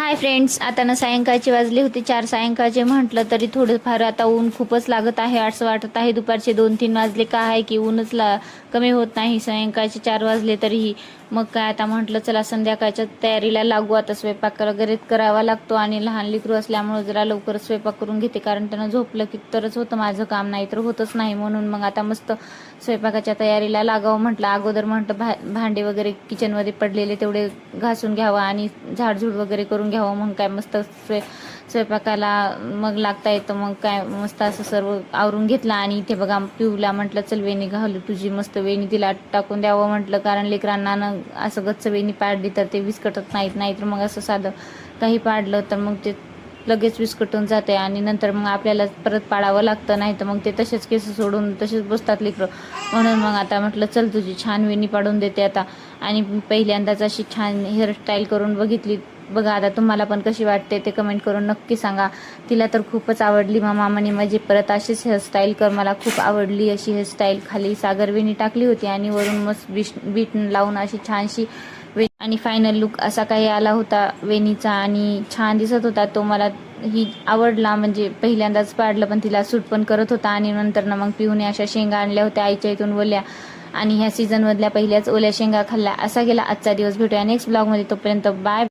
Hi friends, आता ना सायंकाळचे वाजले होते 4 सायंकाळचे. म्हटलं तरी थोडंफार आता ऊन खूपच लागत आहे. असं वाटत आहे दुपारचे 2-3 वाजले का आहे की ऊनच कमी होत नाही. सायंकाळचे 4 वाजले तरीही. मग काय आता म्हटलं चला संध्याकाळच्या तयारीला लागू. आता स्वयंपाक वगैरे करावा लागतो आणि लहान लेकरू असल्यामुळे जरा लवकर स्वयंपाक करून घेते, कारण त्यांना झोपलं की तरच होतं माझं काम, नाही तर होतच नाही. म्हणून मग आता मस्त स्वयंपाकाच्या तयारीला लागावं म्हटलं. अगोदर म्हटलं भांडे वगैरे किचनमध्ये पडलेले तेवढे घासून घ्यावा आणि झाडझूड वगैरे करून घ्यावं. मग काय मस्त स्वयंपाकाला मग लागता येतं. मग काय मस्त असं सर्व आवरून घेतलं. आणि इथे बघा पिऊला म्हटलं चल वेणी घालू तुझी, मस्त वेणी तिला टाकून द्यावं म्हटलं, कारण लेकरांना ना असं गच्च वेणी पाडली तर ते विस्कटत नाहीत, नाहीतर मग असं साधं काही पाडलं तर मग ते लगेच विस्कटून जाते आणि नंतर मग आपल्याला परत पाडावं लागतं, नाही तर मग ते तसेच केस सोडून तसेच बसतात लेकरं. म्हणून मग आता म्हटलं चल तुझी छान वेणी पाडून देते आता. आणि पहिल्यांदाच अशी छान हेअरस्टाईल करून बघितली. बघा आता तुम्हाला पण कशी वाटते ते कमेंट करून नक्की सांगा. तिला तर खूपच आवडली. मामाने माझी परत अशीच हेअरस्टाईल कर, मला खूप आवडली अशी हेअरस्टाईल. खाली सागर वेणी टाकली होती आणि वरून मस्त बीट लावून अशी छानशी आणि फायनल लुक असा काही आला होता वेणीचा आणि छान दिसत होता तो. मला ही आवडला, म्हणजे पहिल्यांदाच पाडलं पण तिला सूट पण करत होता. आणि नंतर ना मग पिऊने अशा शेंगा आणल्या होत्या आईच्या इथून ओल्या, आणि ह्या सीझनमधल्या पहिल्याच ओल्या शेंगा खाल्ल्या. असा गेला आजचा दिवस. भेटूया नेक्स्ट ब्लॉगमध्ये, तोपर्यंत बाय.